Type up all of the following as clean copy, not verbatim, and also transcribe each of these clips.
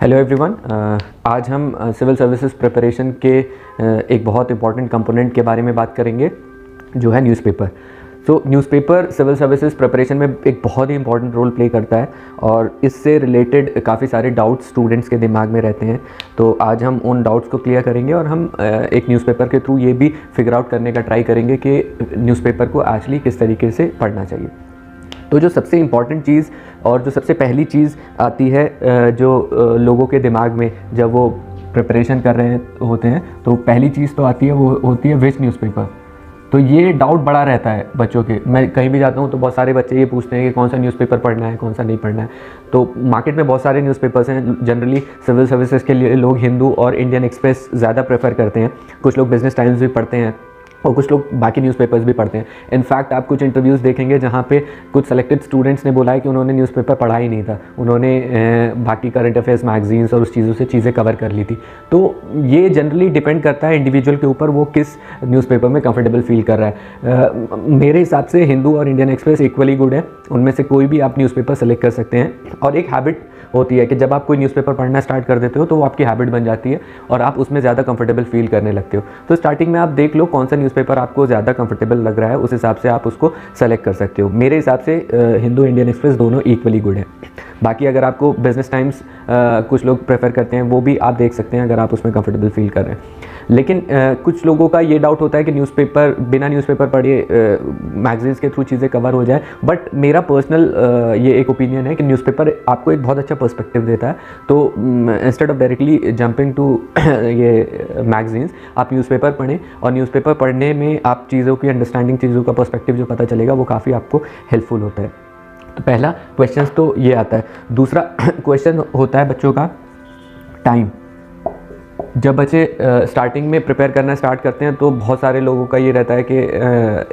Hello everyone. आज हम civil services preparation के एक बहुत इंपॉर्टेंट कंपोनेंट के बारे में बात करेंगे जो है न्यूज़पेपर। तो न्यूज़पेपर सिविल सर्विसेज प्रिपरेशन में एक बहुत ही इंपॉर्टेंट रोल प्ले करता है और इससे रिलेटेड काफ़ी सारे डाउट्स स्टूडेंट्स के दिमाग में रहते हैं। तो आज हम उन डाउट्स को क्लियर करेंगे और हम एक न्यूज़पेपर के थ्रू ये भी फिगर आउट करने का ट्राई करेंगे कि न्यूज़पेपर को एक्चुअली किस तरीके से पढ़ना चाहिए। तो जो सबसे इम्पॉर्टेंट चीज़ और जो सबसे पहली चीज़ आती है जो लोगों के दिमाग में जब वो प्रिपरेशन कर रहे होते हैं, तो पहली चीज़ तो आती है, वो होती है विच न्यूज़पेपर। तो ये डाउट बड़ा रहता है बच्चों के। मैं कहीं भी जाता हूँ तो बहुत सारे बच्चे ये पूछते हैं कि कौन सा न्यूज़पेपर पढ़ना है, कौन सा नहीं पढ़ना है। तो मार्केट में बहुत सारे न्यूज़पेपर्स हैं। जनरली सिविल सर्विसेज के लिए लोग हिंदू और इंडियन एक्सप्रेस ज़्यादा प्रेफर करते हैं। कुछ लोग बिजनेस टाइम्स भी पढ़ते हैं और कुछ लोग बाकी न्यूज़पेपर्स भी पढ़ते हैं। इनफैक्ट आप कुछ इंटरव्यूज़ देखेंगे जहाँ पे कुछ सेलेक्टेड स्टूडेंट्स ने बोला है कि उन्होंने न्यूज़पेपर पढ़ा ही नहीं था, उन्होंने बाकी करंट अफेयर्स मैगजीन्स और उस चीज़ों से चीज़ें कवर कर ली थी। तो ये जनरली डिपेंड करता है इंडिविजुअल के ऊपर, वो किस न्यूज़पेपर में कंफर्टेबल फील कर रहा है। मेरे हिसाब से हिंदू और इंडियन एक्सप्रेस इक्वली गुड है, उनमें से कोई भी आप न्यूज़पेपर सेलेक्ट कर सकते हैं। और एक हैबिट होती है कि जब आप कोई न्यूज़पेपर पढ़ना स्टार्ट कर देते हो तो वो आपकी हैबिट बन जाती है और आप उसमें ज़्यादा कंफर्टेबल फील करने लगते हो। तो स्टार्टिंग में आप देख लो कौन सा न्यूज़पेपर आपको ज़्यादा कंफर्टेबल लग रहा है, उस हिसाब से आप उसको सेलेक्ट कर सकते हो। मेरे हिसाब से हिंदू इंडियन एक्सप्रेस दोनों इक्वली गुड है। बाकी अगर आपको बिजनेस टाइम्स कुछ लोग प्रेफर करते हैं, वो भी आप देख सकते हैं अगर आप उसमें कंफर्टेबल फील कर रहे हैं। लेकिन कुछ लोगों का ये डाउट होता है कि न्यूज़पेपर बिना न्यूज़पेपर पढ़े मैगजीन्स के थ्रू चीज़ें कवर हो जाए। बट मेरा पर्सनल ये एक ओपिनियन है कि न्यूज़पेपर आपको एक बहुत अच्छा पर्सपेक्टिव देता है। तो instead of directly jumping to ये मैगजीन्स, आप न्यूज़पेपर पढ़ें और न्यूज़पेपर पढ़ने में आप चीज़ों की अंडरस्टैंडिंग, चीज़ों का पर्सपेक्टिव जो पता चलेगा वो काफ़ी आपको हेल्पफुल होता है। तो पहला क्वेश्चन तो ये आता है। दूसरा क्वेश्चन होता है बच्चों का टाइम। जब बच्चे स्टार्टिंग में प्रिपेयर करना स्टार्ट करते हैं तो बहुत सारे लोगों का ये रहता है कि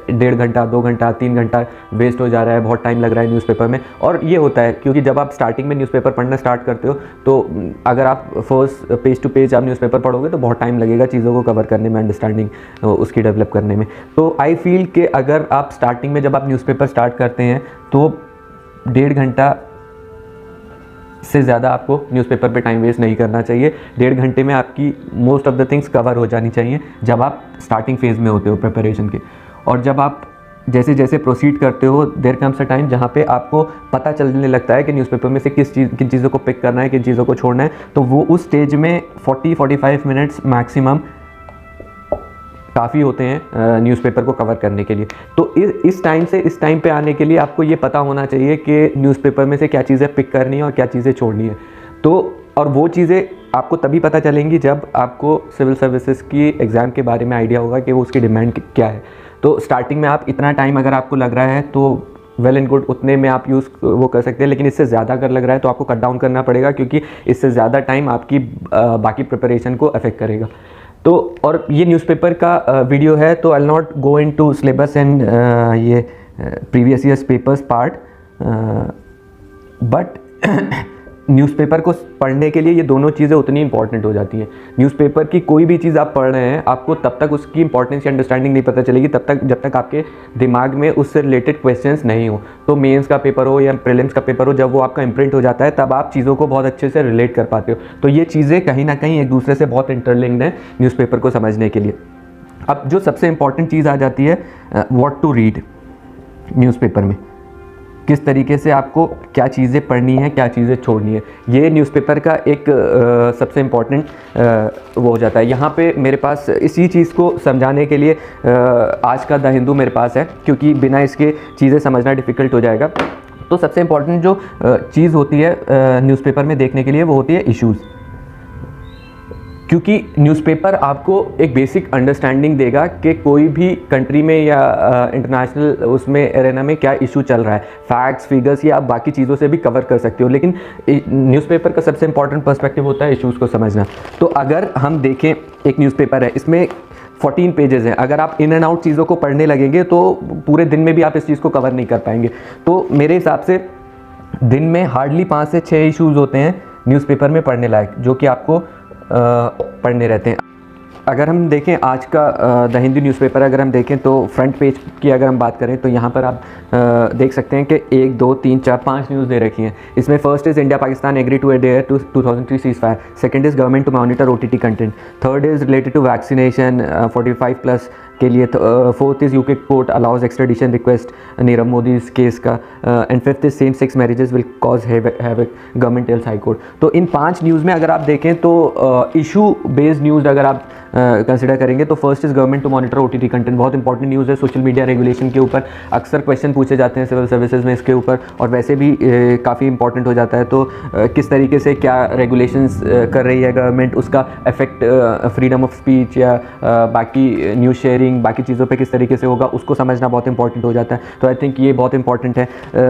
1.5 घंटा, 2 घंटा, 3 घंटा वेस्ट हो जा रहा है, बहुत टाइम लग रहा है न्यूज़पेपर में। और ये होता है क्योंकि जब आप स्टार्टिंग में न्यूज़पेपर पढ़ना स्टार्ट करते हो तो अगर आप फर्स्ट पेज टू पेज आप न्यूज़पेपर पढ़ोगे तो बहुत टाइम लगेगा चीज़ों को कवर करने में, अंडरस्टैंडिंग उसकी डेवलप करने में। तो आई फील कि अगर आप स्टार्टिंग में जब आप न्यूज़पेपर स्टार्ट करते हैं तो 1.5 घंटा से ज़्यादा आपको न्यूज़पेपर पे टाइम वेस्ट नहीं करना चाहिए। 1.5 घंटे में आपकी most of the things cover हो जानी चाहिए जब आप स्टार्टिंग फेज़ में होते हो प्रिपरेशन के। और जब आप जैसे जैसे प्रोसीड करते हो, देयर कम्स अ टाइम जहाँ पे आपको पता चलने लगता है कि न्यूज़पेपर में से किन चीज़ों को पिक करना है, किन चीज़ों को छोड़ना है। तो वो उस स्टेज में 40-45 मिनट्स मैक्सिमम काफ़ी होते हैं न्यूज़पेपर को कवर करने के लिए। तो इस टाइम से इस टाइम पे आने के लिए आपको ये पता होना चाहिए कि न्यूज़पेपर में से क्या चीज़ें पिक करनी है और क्या चीज़ें छोड़नी है। तो और वो चीज़ें आपको तभी पता चलेंगी जब आपको सिविल सर्विसेज की एग्ज़ाम के बारे में आइडिया होगा कि वो उसकी डिमांड क्या है। तो स्टार्टिंग में आप इतना टाइम अगर आपको लग रहा है तो वेल एंड गुड, उतने में आप यूज़ वो कर सकते हैं। लेकिन इससे ज़्यादा अगर लग रहा है तो आपको कट डाउन करना पड़ेगा, क्योंकि इससे ज़्यादा टाइम आपकी बाकी प्रिपरेशन को अफेक्ट करेगा। तो और ये न्यूज़पेपर का वीडियो है, तो I not go into syllabus and ये previous years papers part, but newspaper को पढ़ने के लिए ये दोनों चीज़ें उतनी इंपॉर्टेंट हो जाती हैं। न्यूज़पेपर की कोई भी चीज़ आप पढ़ रहे हैं, आपको तब तक उसकी इंपॉर्टेंस या अंडरस्टैंडिंग नहीं पता चलेगी जब तक आपके दिमाग में उससे रिलेटेड क्वेश्चंस नहीं हो। तो मेंस का पेपर हो या प्रीलिम्स का पेपर हो, जब वो आपका इम्प्रिंट हो जाता है तब आप चीज़ों को बहुत अच्छे से रिलेट कर पाते हो। तो ये चीज़ें कहीं ना कहीं एक दूसरे से बहुत इंटरलिंक्ड हैं न्यूज़पेपर को समझने के लिए। अब जो सबसे इंपॉर्टेंट चीज़ आ जाती है, व्हाट टू रीड न्यूज़पेपर में, किस तरीके से आपको क्या चीज़ें पढ़नी है, क्या चीज़ें छोड़नी है। ये न्यूज़पेपर का एक सबसे इम्पॉर्टेंट वो हो जाता है। यहाँ पे मेरे पास इसी चीज़ को समझाने के लिए आज का द हिंदू मेरे पास है, क्योंकि बिना इसके चीज़ें समझना डिफ़िकल्ट हो जाएगा। तो सबसे इम्पॉर्टेंट जो चीज़ होती है न्यूज़पेपर में देखने के लिए वो होती है इश्यूज़, क्योंकि न्यूज़पेपर आपको एक बेसिक अंडरस्टैंडिंग देगा कि कोई भी कंट्री में या इंटरनेशनल उसमें एरेना में क्या इशू चल रहा है। फैक्ट्स, फिगर्स, या आप बाकी चीज़ों से भी कवर कर सकते हो, लेकिन न्यूज़पेपर का सबसे इंपॉर्टेंट पर्सपेक्टिव होता है इश्यूज़ को समझना। तो अगर हम देखें, एक न्यूज़पेपर है, इसमें 14 पेजेस हैं। अगर आप इन एंड आउट चीज़ों को पढ़ने लगेंगे तो पूरे दिन में भी आप इस चीज़ को कवर नहीं कर पाएंगे। तो मेरे हिसाब से दिन में हार्डली 5 से 6 इशूज़ होते हैं न्यूज़पेपर में पढ़ने लायक, जो कि आपको पढ़ने रहते हैं। अगर हम देखें आज का द हिंदू न्यूज़पेपर अगर हम देखें तो फ्रंट पेज की अगर हम बात करें तो यहाँ पर आप देख सकते हैं कि 1 2 3 4 5 न्यूज़ दे रखी हैं। इसमें first is India Pakistan agree to adhere to 2003 cease fire, second is government to monitor OTT content, third is related to vaccination 45+ के लिए, fourth is UK court allows extradition request Nirav Modi case का, and fifth is same sex marriages will cause havoc government tells high court. तो इन 5 news में अगर आप देखें तो इशू बेस्ड न्यूज़ अगर आप कंसिडर करेंगे तो first is government to monitor OTT content, बहुत इंपॉर्टेंट न्यूज़ है। सोशल मीडिया रेगुलेशन के ऊपर अक्सर क्वेश्चन पूछे जाते हैं सिविल सर्विसेज में इसके ऊपर, और वैसे भी काफ़ी इंपॉर्टेंट हो जाता है। तो किस तरीके से क्या रेगुलेशंस कर रही है गवर्नमेंट, उसका इफेक्ट फ्रीडम ऑफ स्पीच या बाकी न्यूज़ शेयरिंग बाकी चीज़ों पे किस तरीके से होगा, उसको समझना बहुत इंपॉर्टेंट हो जाता है। तो आई थिंक ये बहुत इंपॉर्टेंट है।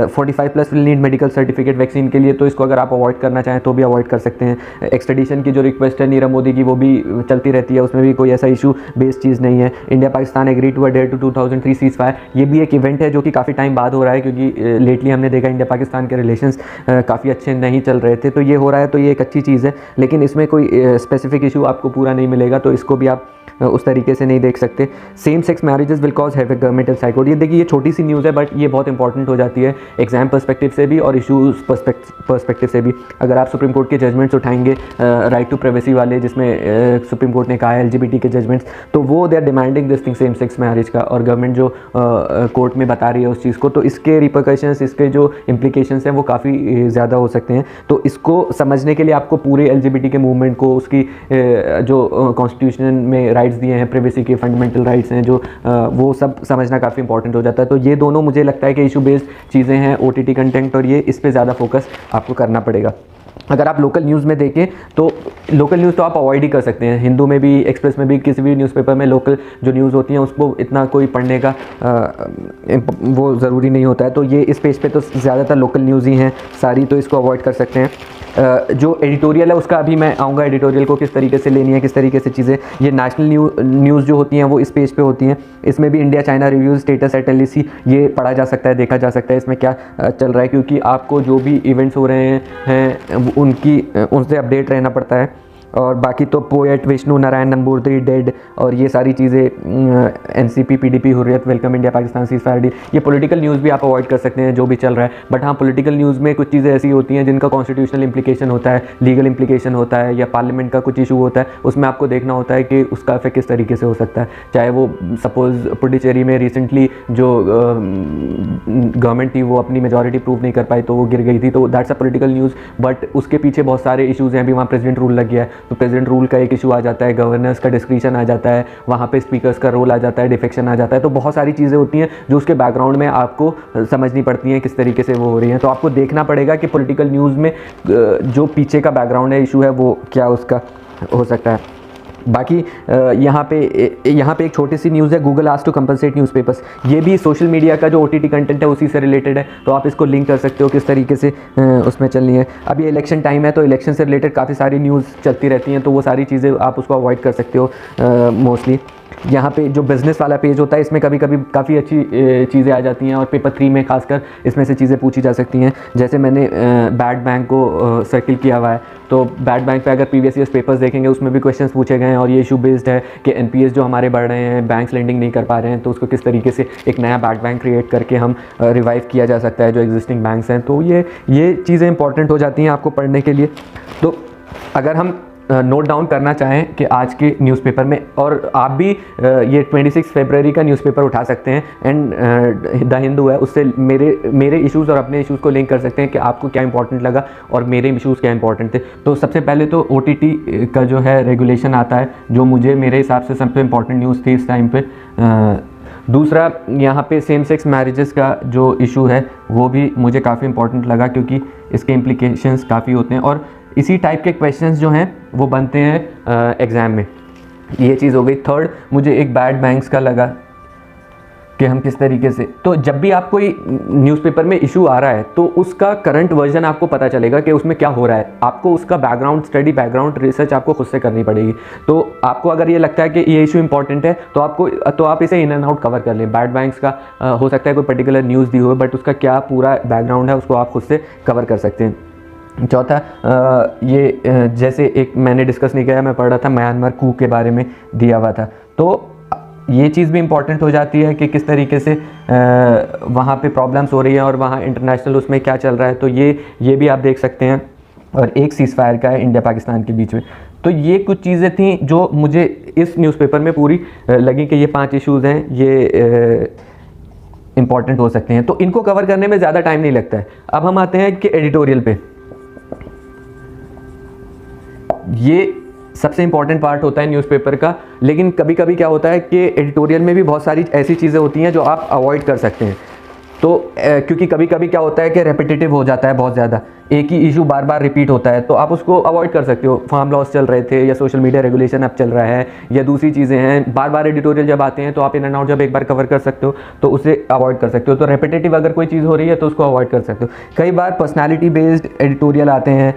45+ will need medical certificate vaccine के लिए, तो इसको अगर आप अवॉइड करना चाहें तो भी अवॉइड कर सकते हैं। एक्सट्रेडिशन की जो रिक्वेस्ट है नीरव मोदी की वो भी चलती रहती है, उसमें भी कोई ऐसा इशू बेस्ड चीज़ नहीं है। India Pakistan agree to adhere to 2003 seize fire, ये भी एक इवेंट है जो कि काफ़ी टाइम बाद हो रहा है, क्योंकि लेटली हमने देखा इंडिया पाकिस्तान के रिलेशंस काफ़ी अच्छे नहीं चल रहे थे, तो ये हो रहा है, तो ये एक अच्छी चीज़ है। लेकिन इसमें कोई स्पेसिफिक इशू आपको पूरा नहीं मिलेगा, तो इसको भी आप उस तरीके से नहीं देख सकते। Same sex marriages will cause havoc government tells high court, ये देखिए ये छोटी सी न्यूज़ है बट ये बहुत इंपॉर्टेंट हो जाती है एग्जाम पर्सपेक्टिव से भी और इशूज़ पर्सपेक्टिव से भी। अगर आप सुप्रीम कोर्ट के जजमेंट्स उठाएंगे राइट टू प्राइवेसी वाले, जिसमें सुप्रीम कोर्ट ने कहा है LGBT के जजमेंट्स, तो वो they are demanding this thing same sex marriage का, और गवर्नमेंट जो कोर्ट में बता रही है उस चीज़ को, तो इसके रिपरकशंस, इसके जो इम्प्लीकेशंस हैं वो काफ़ी ज़्यादा हो सकते हैं। तो इसको समझने के लिए आपको पूरे LGBT के मूवमेंट को, उसकी जो कॉन्स्टिट्यूशन में राइट्स दिए हैं, प्राइवेसी के फंडामेंटल राइट्स हैं जो, वो सब समझना काफ़ी इंपॉर्टेंट हो जाता है। तो ये दोनों मुझे लगता है कि इशू बेस्ड चीज़ें हैं, OTT कंटेंट, और ये इस पे ज़्यादा फोकस आपको करना पड़ेगा। अगर आप लोकल न्यूज़ में देखें तो लोकल न्यूज़ तो आप अवॉइड ही कर सकते हैं। हिंदू में भी, एक्सप्रेस में भी, किसी भी न्यूज़पेपर में लोकल जो न्यूज़ होती हैं उसको इतना कोई पढ़ने का वो ज़रूरी नहीं होता है। तो ये इस पेज पे तो ज़्यादातर लोकल न्यूज़ ही हैं सारी, तो इसको अवॉइड कर सकते हैं। जो एडिटोरियल है उसका अभी मैं आऊँगा, एडिटोरियल को किस तरीके से लेनी है, किस तरीके से चीज़ें, ये नेशनल न्यूज़ जो होती हैं वो इस पेज पे होती हैं। इसमें भी India China reviews, status at LAC, ये पढ़ा जा सकता है, देखा जा सकता है इसमें क्या चल रहा है, क्योंकि आपको जो भी इवेंट्स हो रहे हैं उनसे अपडेट रहना पड़ता है। और बाकी तो पोएट विष्णु नारायण नंबूदरी डेड, और ये सारी चीज़ें NCP PDP Hurriyat welcome India Pakistan cease fire deal, ये पॉलिटिकल न्यूज़ भी आप अवॉइड कर सकते हैं जो भी चल रहा है। बट हाँ, पॉलिटिकल न्यूज़ में कुछ चीज़ें ऐसी होती हैं जिनका कॉन्स्टिट्यूशनल इम्प्लीकेशन होता है, लीगल इम्प्लीकेशन होता है, या पार्लियामेंट का कुछ इशू होता है, उसमें आपको देखना होता है कि उसका इफेक्ट किस तरीके से हो सकता है। चाहे वो सपोज़ पुडुचेरी में रिसेंटली जो गवर्नमेंट थी वो अपनी मेजॉरिटी प्रूव नहीं कर पाई तो वो गिर गई थी, तो that's a political news, but उसके पीछे बहुत सारे इशूज़ हैं। अभी वहाँ प्रेसिडेंट रूल लग गया है, तो प्रेसिडेंट रूल का एक इशू आ जाता है, गवर्नर्स का डिस्क्रिशन आ जाता है, वहाँ पे स्पीकर्स का रोल आ जाता है, डिफेक्शन आ जाता है। तो बहुत सारी चीज़ें होती हैं जो उसके बैकग्राउंड में आपको समझनी पड़ती हैं किस तरीके से वो हो रही हैं। तो आपको देखना पड़ेगा कि पॉलिटिकल न्यूज़ में जो पीछे का बैकग्राउंड है, इशू है, वो क्या उसका हो सकता है। बाकी यहाँ पे एक छोटी सी न्यूज़ है, Google asked to compensate newspapers, ये भी सोशल मीडिया का जो OTT कंटेंट है उसी से रिलेटेड है, तो आप इसको लिंक कर सकते हो किस तरीके से उसमें चलनी है। अभी इलेक्शन टाइम है तो इलेक्शन से रिलेटेड काफ़ी सारी न्यूज़ चलती रहती हैं, तो वो सारी चीज़ें आप उसको अवॉइड कर सकते हो मोस्टली। यहाँ पे जो बिज़नेस वाला पेज होता है इसमें कभी कभी काफ़ी अच्छी चीज़ें आ जाती हैं, और पेपर 3 में खासकर इसमें से चीज़ें पूछी जा सकती हैं। जैसे मैंने बैड बैंक को सर्किल किया हुआ है, तो बैड बैंक पे अगर प्रीवियस ईयर्स पेपर्स देखेंगे उसमें भी क्वेश्चंस पूछे गए हैं, और ये इशू बेस्ड है कि NPS जो हमारे बढ़ रहे हैं, बैंक्स लेंडिंग नहीं कर पा रहे हैं, तो उसको किस तरीके से एक नया बैड बैंक क्रिएट करके हम रिवाइव किया जा सकता है जो एग्जिस्टिंग बैंक्स हैं। तो ये चीज़ें इंपॉर्टेंट हो जाती हैं आपको पढ़ने के लिए। तो अगर हम नोट डाउन करना चाहें कि आज के न्यूज़पेपर में, और आप भी ये 26 फरवरी का न्यूज़पेपर उठा सकते हैं, एंड द हिंदू है, उससे मेरे इश्यूज़ और अपने इश्यूज़ को लिंक कर सकते हैं कि आपको क्या इंपॉर्टेंट लगा और मेरे इश्यूज़ क्या इंपॉर्टेंट थे। तो सबसे पहले तो OTT का जो है रेगुलेशन आता है, जो मेरे हिसाब से सबसे इंपॉर्टेंट न्यूज़ थी इस टाइम पे। दूसरा, यहाँ पे सेम सेक्स मैरिजेस का जो इशू है वो भी मुझे काफ़ी इंपॉर्टेंट लगा, क्योंकि इसके इम्प्लीकेशंस काफ़ी होते हैं, और इसी टाइप के क्वेश्चंस जो हैं वो बनते हैं एग्ज़ाम में। ये चीज़ हो गई। थर्ड, मुझे एक बैड बैंक्स का लगा कि हम किस तरीके से, तो जब भी आप कोई न्यूज़पेपर में इशू आ रहा है तो उसका करंट वर्जन आपको पता चलेगा कि उसमें क्या हो रहा है। आपको उसका बैकग्राउंड स्टडी, बैकग्राउंड रिसर्च आपको खुद से करनी पड़ेगी। तो आपको अगर ये लगता है कि ये इशू इंपॉर्टेंट है तो आप इसे इन एंड आउट कवर कर लें। बैड बैंक्स का हो सकता है कोई पर्टिकुलर न्यूज़ दी हो, बट उसका क्या पूरा बैकग्राउंड है उसको आप खुद से कवर कर सकते हैं। चौथा ये जैसे एक मैंने डिस्कस नहीं किया, मैं पढ़ रहा था म्यांमार कू के बारे में दिया हुआ था, तो ये चीज़ भी इम्पॉर्टेंट हो जाती है कि किस तरीके से वहाँ पे प्रॉब्लम्स हो रही हैं और वहाँ इंटरनेशनल उसमें क्या चल रहा है, तो ये भी आप देख सकते हैं। और एक सीज़ फायर का है इंडिया पाकिस्तान के बीच में। तो ये कुछ चीज़ें थी जो मुझे इस न्यूज़पेपर में पूरी लगी कि ये 5 इश्यूज़ हैं, ये इम्पॉर्टेंट हो सकते हैं, तो इनको कवर करने में ज़्यादा टाइम नहीं लगता है। अब हम आते हैं कि एडिटोरियल पे, ये सबसे इंपॉर्टेंट पार्ट होता है न्यूज़पेपर का, लेकिन कभी कभी क्या होता है कि एडिटोरियल में भी बहुत सारी ऐसी चीज़ें होती हैं जो आप अवॉइड कर सकते हैं। तो क्योंकि कभी कभी क्या होता है कि रेपिटेटिव हो जाता है, बहुत ज़्यादा एक ही इशू बार बार रिपीट होता है, तो आप उसको अवॉइड कर सकते हो। फार्म लॉस चल रहे थे या सोशल मीडिया रेगुलेशन अब चल रहा है या दूसरी चीज़ें हैं, बार बार एडिटोरियल जब आते हैं तो आप इन एंड आउट जब एक बार कवर कर सकते हो तो उसे अवॉइड कर सकते हो। तो रेपिटेटिव अगर कोई चीज़ हो रही है तो उसको अवॉइड कर सकते हो। कई बार पर्सनैलिटी बेस्ड एडिटोरियल आते हैं,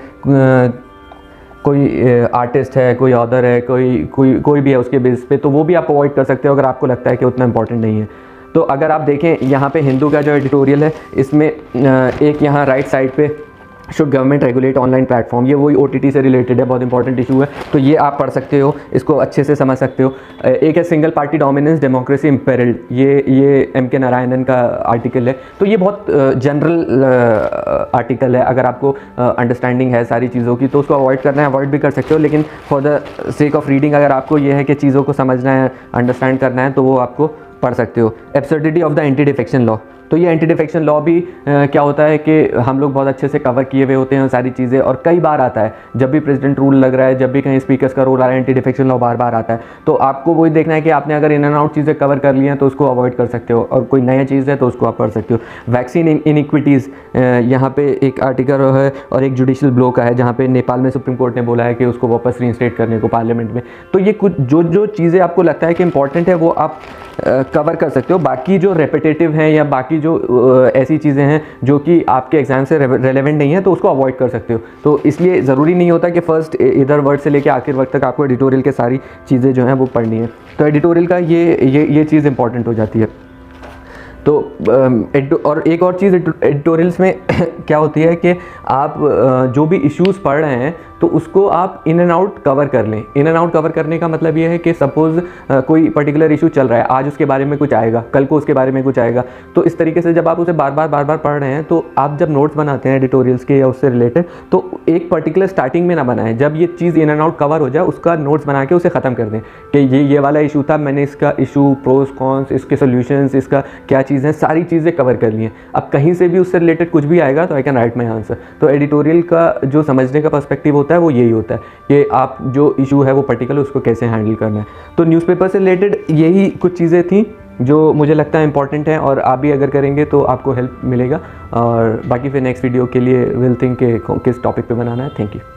कोई आर्टिस्ट है, कोई ऑथर है, कोई भी है उसके बेस पे, तो वो भी आप अवॉइड कर सकते हो अगर आपको लगता है कि उतना इंपॉर्टेंट नहीं है। तो अगर आप देखें यहाँ पे हिंदू का जो एडिटोरियल है, इसमें एक यहाँ राइट साइड पे should government regulate online platform, ये वही OTT से रिलेटेड है, बहुत इंपॉर्टेंट इशू है, तो ये आप पढ़ सकते हो, इसको अच्छे से समझ सकते हो। एक है सिंगल पार्टी डोमिनेंस डेमोक्रेसी इम्पेरिल्ड, ये MK नारायणन का आर्टिकल है। तो ये बहुत जनरल आर्टिकल है, अगर आपको अंडरस्टैंडिंग है सारी चीज़ों की तो उसको अवॉइड करना है, अवॉइड भी कर सकते हो, लेकिन for the sake of reading अगर आपको ये है कि चीज़ों को समझना है, अंडरस्टैंड करना है, तो वो आपको पढ़ सकते हो। Absurdity of the anti defection law, तो ये एंटी डिफेक्शन लॉ भी क्या होता है कि हम लोग बहुत अच्छे से कवर किए हुए होते हैं सारी चीज़ें, और कई बार आता है जब भी प्रेसिडेंट रूल लग रहा है, जब भी कहीं स्पीकर्स का रोल आ रहा है, एंटी डिफेक्शन लॉ बार बार आता है। तो आपको वही देखना है कि आपने अगर इन एंड आउट चीज़ें कवर कर ली हैं तो उसको अवॉइड कर सकते हो, और कोई नया चीज़ है तो उसको आप पढ़ सकते हो। वैक्सीन इनइक्विटीज़, यहाँ पे एक आर्टिकल है और एक जुडिशल ब्लो का है जहाँ पे नेपाल में सुप्रीम कोर्ट ने बोला है कि उसको वापस रीइंस्टेट करने को पार्लियामेंट में। तो ये कुछ जो चीज़ें आपको लगता है कि इंपॉर्टेंट है वो आप कवर कर सकते हो। बाकी जो रेपिटेटिव हैं या बाकी जो ऐसी चीज़ें हैं जो कि आपके एग्जाम से रेलेवेंट नहीं है तो उसको अवॉइड कर सकते हो। तो इसलिए ज़रूरी नहीं होता कि फर्स्ट इधर वर्ड से लेकर आखिर वक्त तक आपको एडिटोरियल के सारी चीज़ें जो हैं वो पढ़नी है। तो एडिटोरियल का ये चीज़ इंपॉर्टेंट हो जाती है। तो और एक और चीज़ एडिटोरियल्स में क्या होती है कि आप जो भी इश्यूज़ पढ़ रहे हैं तो उसको आप इन एंड आउट कवर कर लें। इन एंड आउट कवर करने का मतलब ये है कि सपोज़ कोई पर्टिकुलर इशू चल रहा है, आज उसके बारे में कुछ आएगा, कल को उसके बारे में कुछ आएगा, तो इस तरीके से जब आप उसे बार बार पढ़ रहे हैं तो आप जब नोट्स बनाते हैं एडिटोरियल्स के या उससे रिलेटेड, तो एक पर्टिकुलर स्टार्टिंग में ना बनाएं, जब ये चीज़ इन एंड आउट कवर हो जाए उसका नोट्स बना के उसे ख़त्म कर दें कि ये वाला इशू था, मैंने इसका इशू, प्रोस कॉन्स, इसके सोल्यूशंस, इसका क्या चीज़ है, सारी चीज़ें कवर कर ली हैं। अब कहीं से भी उससे रिलेटेड कुछ भी आएगा तो I can write my answer. तो एडिटोरियल का जो समझने का पर्सपेक्टिव होता है वो यही होता है कि आप जो इशू है वो पर्टिकुलर उसको कैसे हैंडल करना है। तो न्यूज़पेपर से रिलेटेड यही कुछ चीज़ें थी जो मुझे लगता है इंपॉर्टेंट है, और आप भी अगर करेंगे तो आपको हेल्प मिलेगा। और बाकी फिर नेक्स्ट वीडियो के लिए विल थिंक किस टॉपिक पे बनाना है। Thank you.